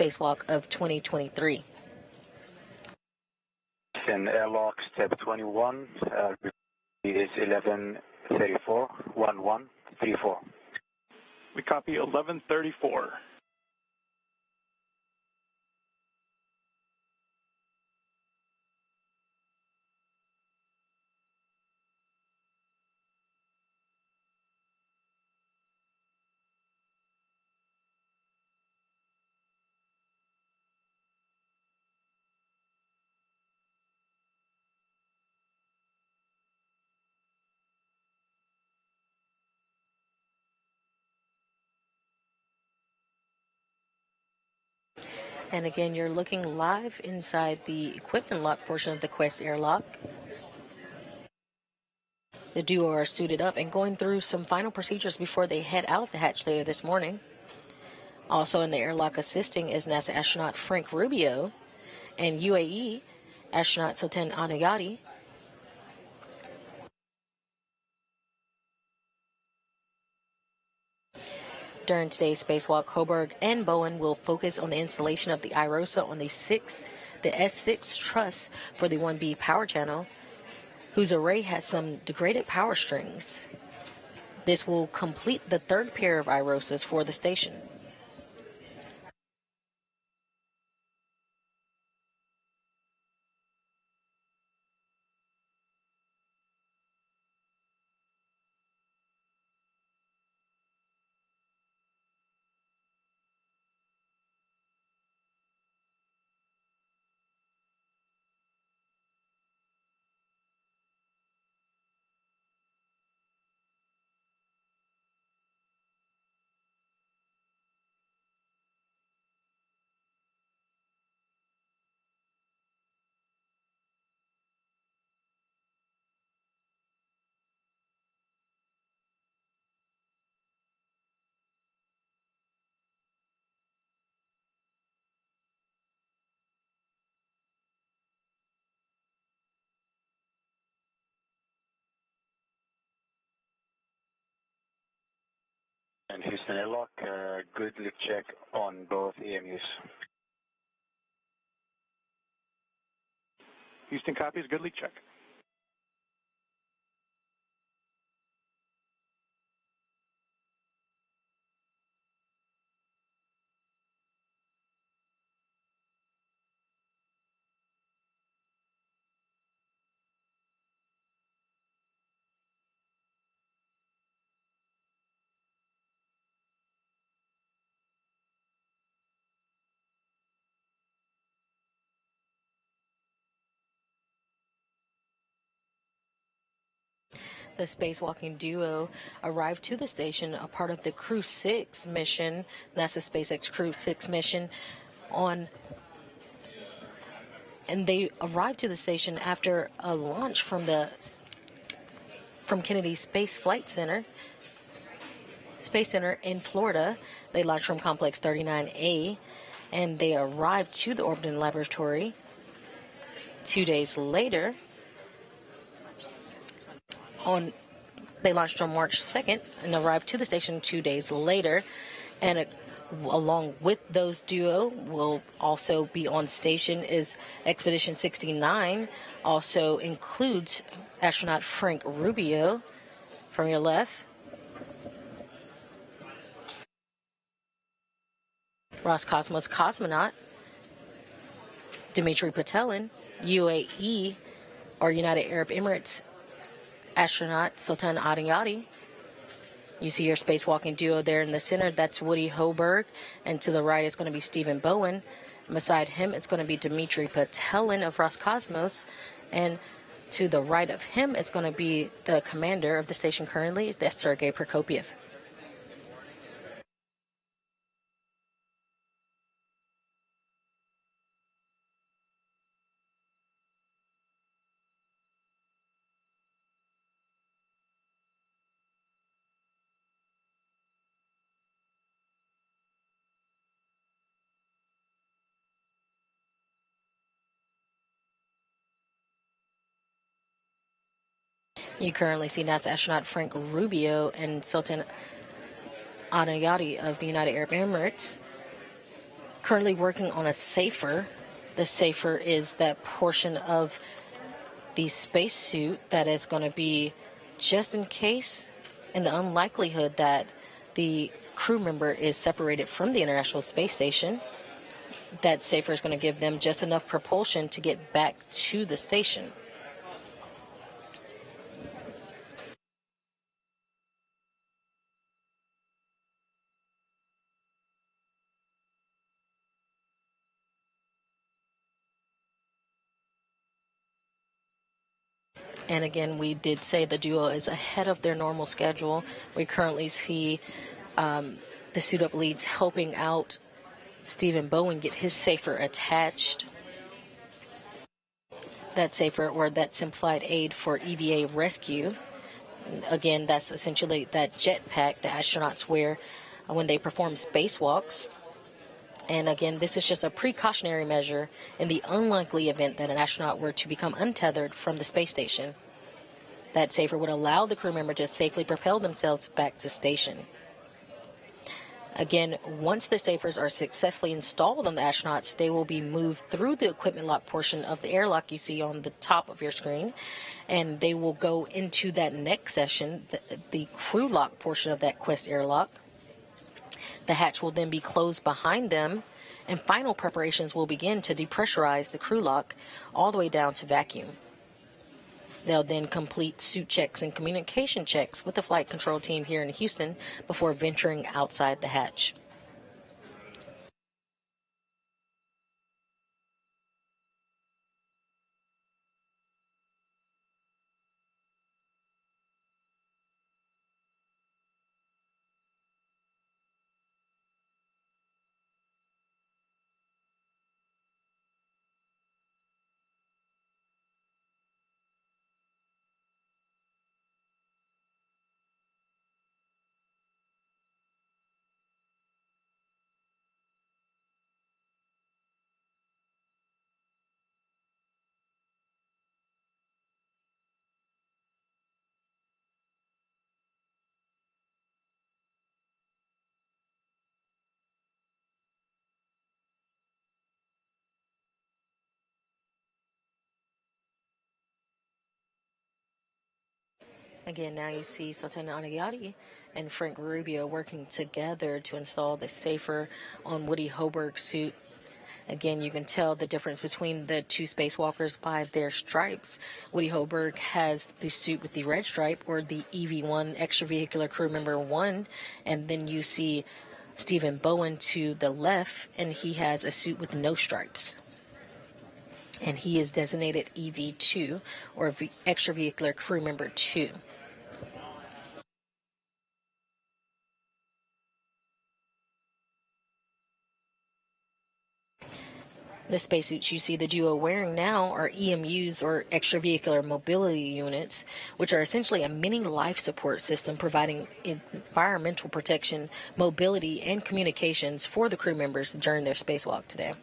Spacewalk of 2023. In airlock step 21, is 1134, 1134. We copy 1134. And again, you're looking live inside the equipment lock portion of the Quest airlock. The duo are suited up and going through some final procedures before they head out the hatch later this morning. Also in the airlock assisting is NASA astronaut Frank Rubio and UAE astronaut Sultan Anayati. During today's spacewalk, Hoberg and Bowen will focus on the installation of the IROSA on the S6 truss for the 1B power channel, whose array has some degraded power strings. This will complete the third pair of IROSAs for the station. And Houston airlock, good leak check on both EMUs. Houston copies, good leak check. The spacewalking duo arrived to the station, a part of the Crew 6 mission, NASA SpaceX Crew 6 mission, and they arrived to the station after a launch from Kennedy Space Center in Florida. They launched from Complex 39A, and they arrived to the orbiting laboratory 2 days later. They launched on March 2nd and arrived to the station 2 days later. And along with those duo will also be on station is Expedition 69. Also includes astronaut Frank Rubio from your left. Roscosmos cosmonaut Dmitry Patelin, UAE or United Arab Emirates astronaut Sultan Adiyati. You see your spacewalking duo there in the center. That's Woody Hoberg. And to the right is going to be Stephen Bowen. And beside him, it's going to be Dmitry Patelin of Roscosmos. And to the right of him is going to be the commander of the station currently, that's Sergei Prokopiev. You currently see NASA astronaut Frank Rubio and Sultan Adiyati of the United Arab Emirates currently working on a safer. The safer is that portion of the spacesuit that is going to be just in case, in the unlikelihood that the crew member is separated from the International Space Station. That safer is going to give them just enough propulsion to get back to the station. And again, we did say the duo is ahead of their normal schedule. We currently see the suit up leads helping out Stephen Bowen get his safer attached. That safer, or that simplified aid for EVA rescue. Again, that's essentially that jetpack the astronauts wear when they perform spacewalks. And again, this is just a precautionary measure in the unlikely event that an astronaut were to become untethered from the space station. That safer would allow the crew member to safely propel themselves back to station. Again, once the safers are successfully installed on the astronauts, they will be moved through the equipment lock portion of the airlock you see on the top of your screen, and they will go into that next session, the crew lock portion of that Quest airlock. The hatch will then be closed behind them, and final preparations will begin to depressurize the crew lock all the way down to vacuum. They'll then complete suit checks and communication checks with the flight control team here in Houston before venturing outside the hatch. Again, now you see Sultan Anayati and Frank Rubio working together to install the safer on Woody Hoberg's suit. Again, you can tell the difference between the two spacewalkers by their stripes. Woody Hoberg has the suit with the red stripe, or the EV-1, Extravehicular Crew Member 1, and then you see Stephen Bowen to the left, and he has a suit with no stripes. And he is designated EV-2, or Extravehicular Crew Member 2. The spacesuits you see the duo wearing now are EMUs, or extravehicular mobility units, which are essentially a mini life support system providing environmental protection, mobility, and communications for the crew members during their spacewalk today.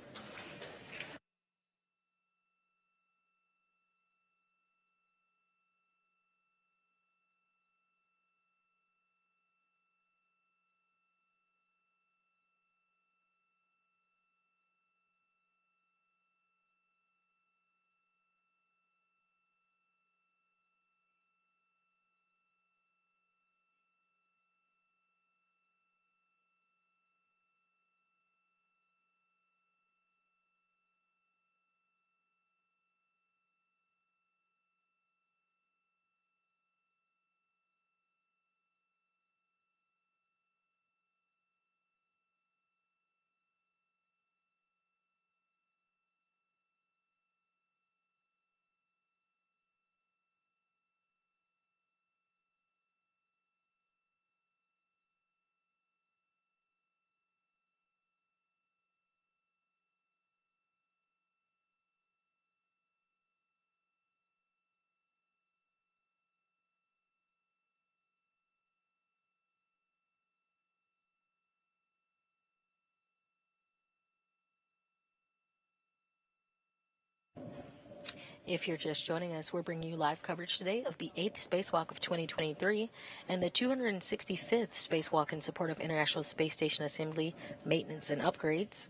If you're just joining us, we're bringing you live coverage today of the 8th Spacewalk of 2023 and the 265th Spacewalk in support of International Space Station Assembly, Maintenance, and Upgrades.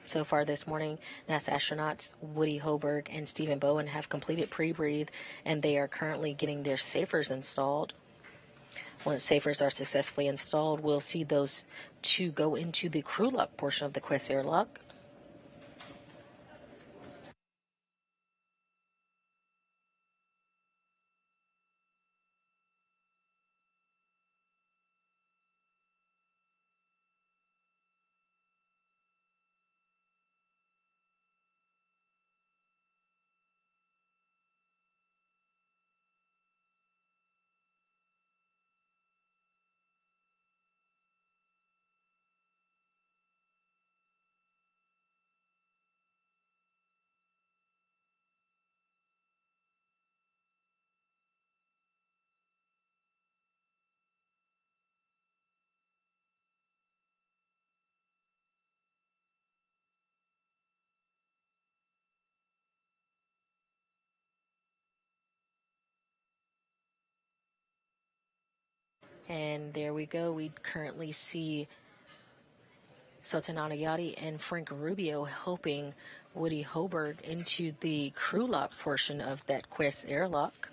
So far this morning, NASA astronauts Woody Hoberg and Stephen Bowen have completed pre-breathe, and they are currently getting their safers installed. Once safers are successfully installed, we'll see those two go into the crew lock portion of the Quest airlock. And there we go. We currently see Sultan Adiyati and Frank Rubio helping Woody Hoberg into the crew lock portion of that Quest airlock.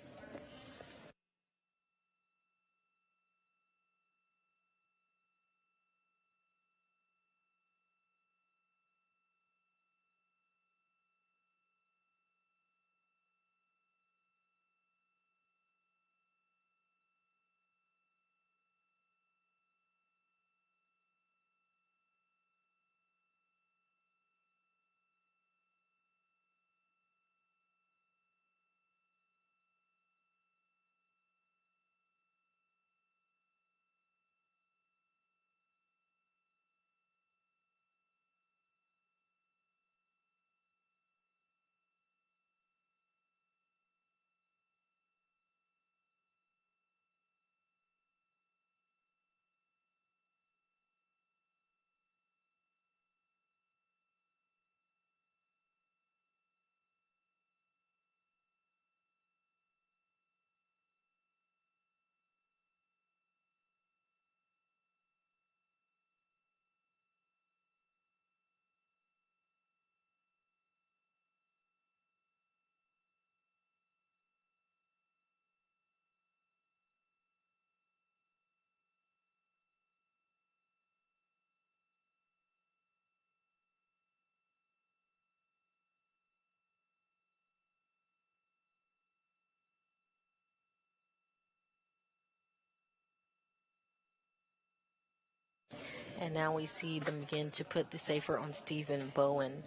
And now we see them begin to put the safer on Stephen Bowen.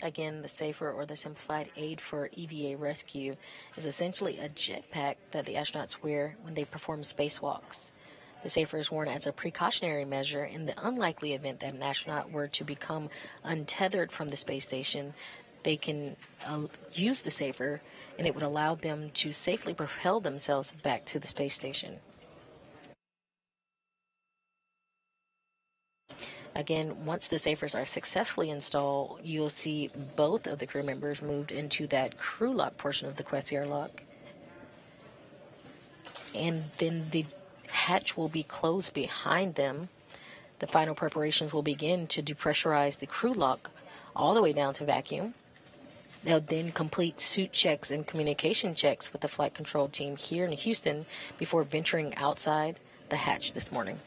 Again, the safer or the simplified aid for EVA rescue is essentially a jetpack that the astronauts wear when they perform spacewalks. The safer is worn as a precautionary measure in the unlikely event that an astronaut were to become untethered from the space station. They can use the safer, and it would allow them to safely propel themselves back to the space station. Again, once the safers are successfully installed, you'll see both of the crew members moved into that crew lock portion of the Quest airlock. And then the hatch will be closed behind them. The final preparations will begin to depressurize the crew lock all the way down to vacuum. They'll then complete suit checks and communication checks with the flight control team here in Houston before venturing outside the hatch this morning.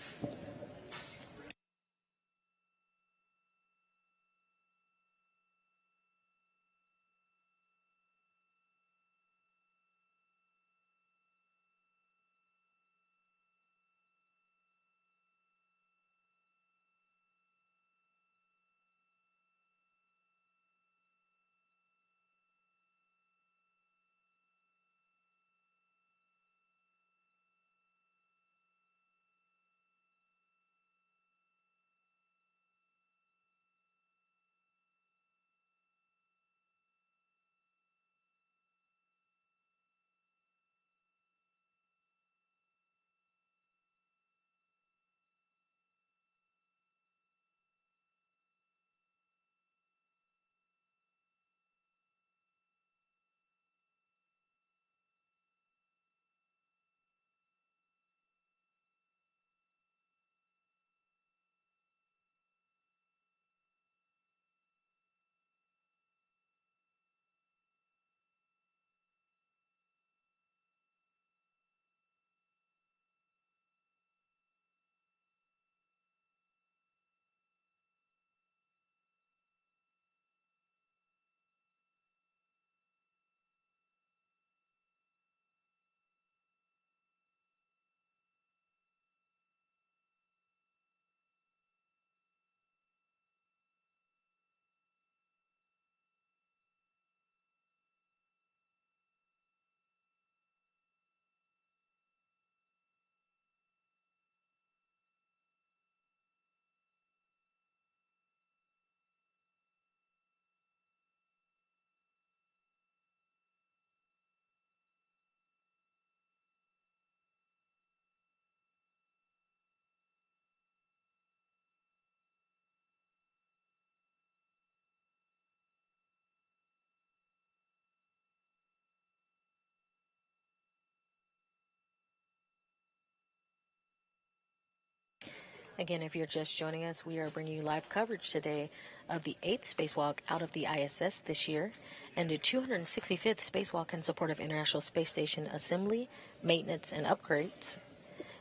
Again, if you're just joining us, we are bringing you live coverage today of the 8th spacewalk out of the ISS this year and the 265th spacewalk in support of International Space Station assembly, maintenance, and upgrades.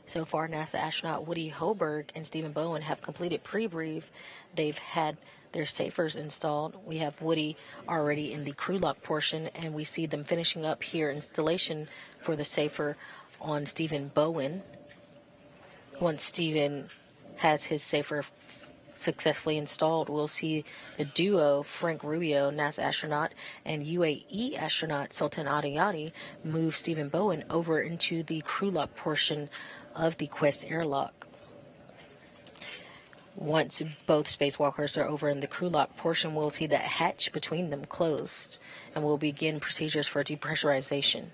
So far, NASA astronaut Woody Hoberg and Stephen Bowen have completed pre-brief. They've had their safers installed. We have Woody already in the crew lock portion, and we see them finishing up here installation for the safer on Stephen Bowen. Once Stephen has his safer successfully installed, we'll see the duo Frank Rubio, NASA astronaut, and UAE astronaut Sultan Adiyati move Stephen Bowen over into the crew lock portion of the Quest airlock. Once both spacewalkers are over in the crew lock portion, we'll see that hatch between them closed, and we'll begin procedures for depressurization.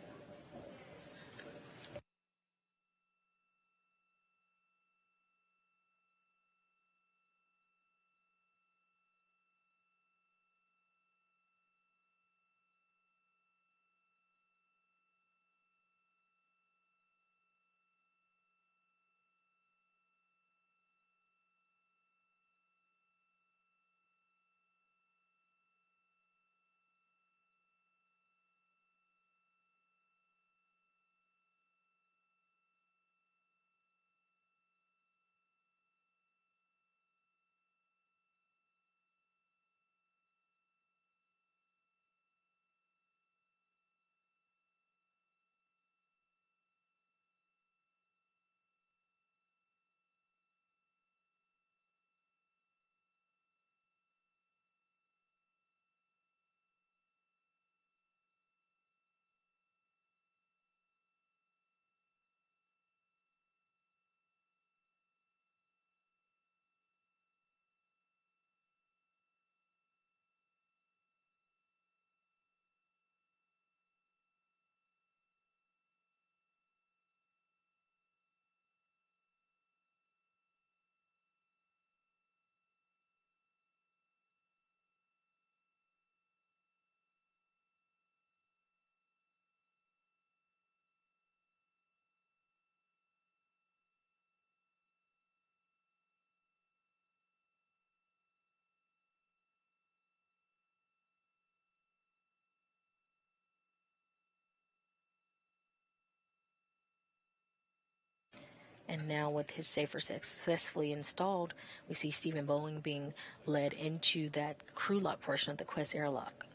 And now, with his safer successfully installed, we see Stephen Bowen being led into that crew lock portion of the Quest airlock.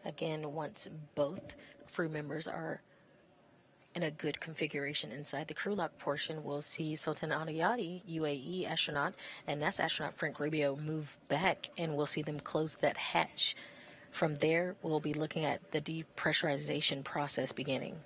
Again, once both crew members are in a good configuration inside the crew lock portion, we'll see Sultan Adiyati, UAE astronaut, and NASA astronaut Frank Rubio move back, and we'll see them close that hatch. From there, we'll be looking at the depressurization process beginning.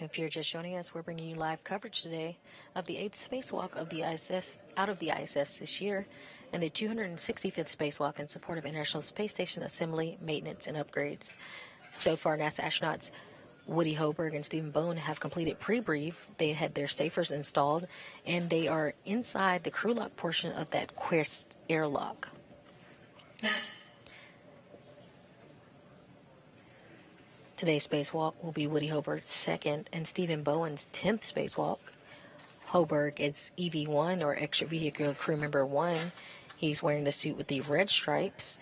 If you're just joining us, we're bringing you live coverage today of the 8th spacewalk of the ISS out of the ISS this year and the 265th spacewalk in support of International Space Station assembly, maintenance, and upgrades. So far, NASA astronauts Woody Hoberg and Stephen Bowen have completed pre-brief. They had their safers installed, and they are inside the crew lock portion of that Quest airlock. Today's spacewalk will be Woody Hoberg's second and Stephen Bowen's 10th spacewalk. Hoberg is EV1 or extravehicular crew member 1. He's wearing the suit with the red stripes.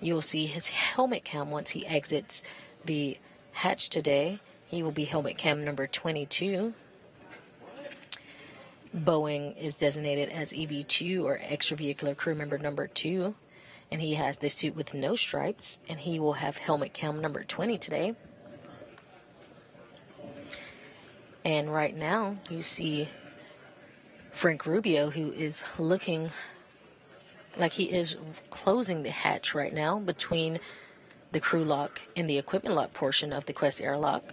You'll see his helmet cam once he exits the hatch today. He will be helmet cam number 22. Boeing is designated as EV2 or extravehicular crew member number 2. And he has the suit with no stripes, and he will have helmet cam number 20 today. And right now, you see Frank Rubio, who is looking like he is closing the hatch right now between the crew lock and the equipment lock portion of the Quest airlock.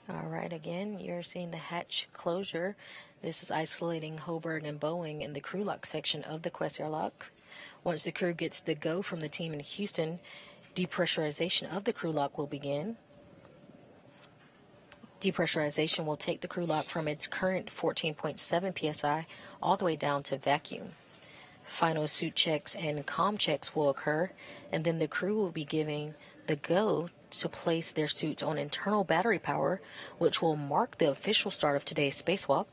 All right, again, you're seeing the hatch closure. This is isolating Hoberg and Boeing in the crew lock section of the Quest airlock. Once the crew gets the go from the team in Houston, depressurization of the crew lock will begin. Depressurization will take the crew lock from its current 14.7 psi all the way down to vacuum. Final suit checks and comm checks will occur, and then the crew will be giving the go to place their suits on internal battery power, which will mark the official start of today's spacewalk.